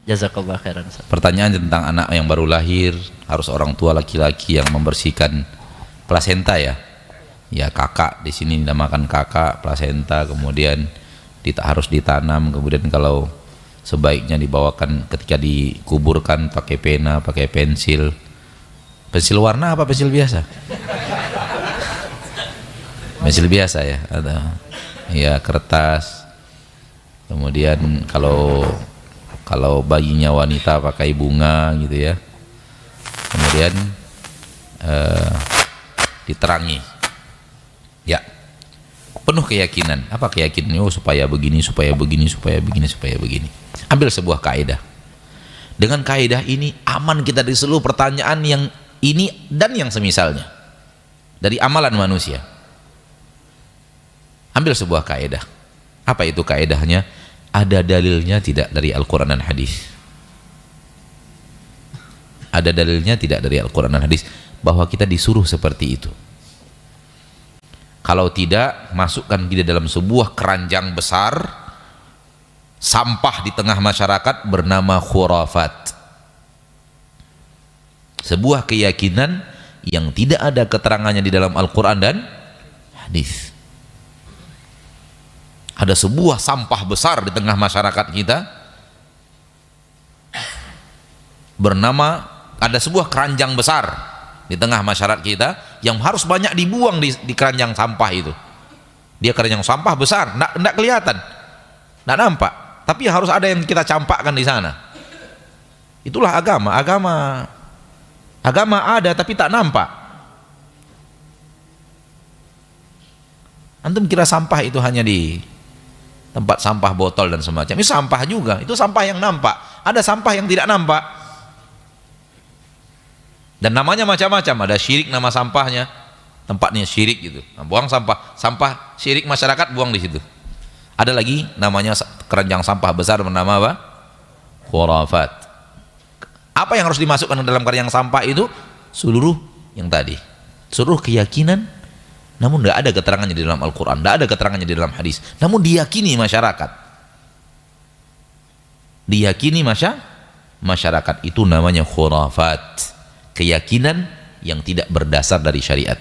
Jazakallah khairan. Ustaz. Pertanyaan tentang anak yang baru lahir, harus orang tua laki-laki yang membersihkan plasenta ya. Ya kakak di sini dinamakan kakak plasenta, kemudian harus ditanam, kemudian kalau sebaiknya dibawakan ketika dikuburkan pakai pena, pakai pensil. Pensil warna apa pensil biasa? Pensil biasa ya, ada. Ya kertas. Kemudian kalau bayinya wanita pakai bunga gitu ya. Kemudian diterangi. Ya. Penuh keyakinan. Apa keyakinannya? Oh, supaya begini, supaya begini, supaya begini, supaya begini. Ambil sebuah kaidah. Dengan kaidah ini aman kita dari seluruh pertanyaan yang ini dan yang semisalnya dari amalan manusia. Ambil sebuah kaidah. Apa itu kaidahnya? Ada dalilnya tidak dari Al-Quran dan hadis? Ada dalilnya tidak dari Al-Quran dan hadis bahwa kita disuruh seperti itu? Kalau tidak, masukkan dia dalam sebuah keranjang besar, sampah di tengah masyarakat bernama khurafat. Sebuah keyakinan yang tidak ada keterangannya di dalam Al-Quran dan hadis. Ada sebuah sampah besar di tengah masyarakat kita bernama, ada sebuah keranjang besar di tengah masyarakat kita yang harus banyak dibuang di keranjang sampah itu. Dia keranjang sampah besar, enggak kelihatan, enggak nampak, tapi harus ada yang kita campakkan di sana. Itulah agama. Agama ada tapi tak nampak. Antum kira sampah itu hanya di tempat sampah botol dan semacam. Ini sampah juga, itu sampah yang nampak. Ada sampah yang tidak nampak. Dan namanya macam-macam. Ada syirik nama sampahnya, tempatnya syirik gitu. Nah, buang sampah syirik masyarakat buang di situ. Ada lagi namanya keranjang sampah besar bernama apa? Khurafat. Apa yang harus dimasukkan dalam keranjang sampah itu? Seluruh yang tadi. Seluruh keyakinan, namun tidak ada keterangannya di dalam Al-Quran, tidak ada keterangannya di dalam hadis, namun diyakini masyarakat. Diyakini masyarakat, itu namanya khurafat. Keyakinan yang tidak berdasar dari syariat.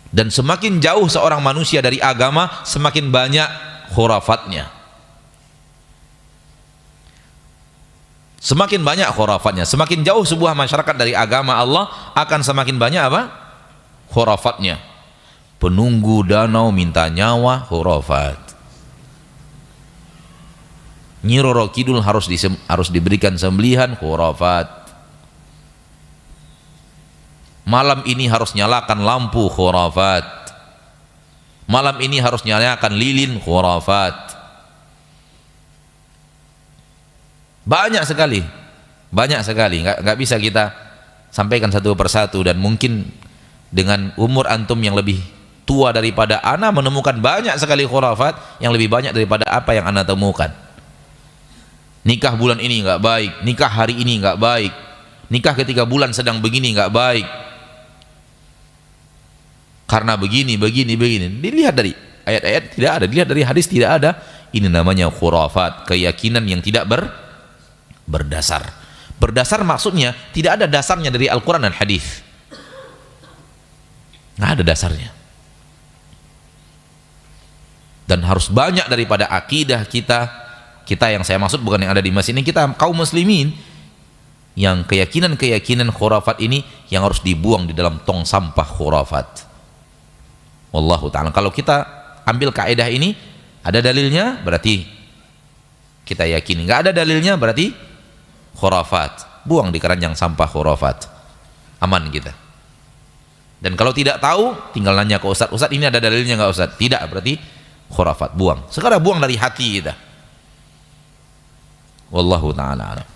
Dan semakin jauh seorang manusia dari agama, semakin banyak khurafatnya. Semakin banyak khurafatnya, semakin jauh sebuah masyarakat dari agama Allah, akan semakin banyak apa? Khurafatnya. Penunggu danau minta nyawa, khurafat. Nyi Roro Kidul harus diberikan sembelihan, khurafat. Malam ini harus nyalakan lampu, khurafat. Malam ini harus nyalakan lilin, khurafat. Banyak sekali, nggak bisa kita sampaikan satu persatu, dan mungkin dengan umur antum yang lebih tua daripada ana menemukan banyak sekali khurafat yang lebih banyak daripada apa yang ana temukan. Nikah bulan ini nggak baik, nikah hari ini nggak baik, nikah ketika bulan sedang begini nggak baik, karena begini. Dilihat dari ayat-ayat tidak ada, dilihat dari hadis tidak ada. Ini namanya khurafat, keyakinan yang tidak berdasar. Berdasar maksudnya tidak ada dasarnya dari Al-Quran dan hadis. Nggak ada dasarnya. Dan harus banyak daripada akidah kita yang saya maksud bukan yang ada di masjid ini, kita kaum muslimin yang keyakinan khurafat ini yang harus dibuang di dalam tong sampah khurafat. Wallahu ta'ala. Kalau kita ambil kaidah ini, ada dalilnya berarti kita yakini, nggak ada dalilnya berarti khurafat, buang di keranjang sampah khurafat, aman kita. Dan kalau tidak tahu, tinggal nanya ke ustaz, ustaz ini ada dalilnya nggak ustaz? Tidak, berarti khurafat, buang. Sekarang buang dari hati kita. Wallahu ta'ala alam.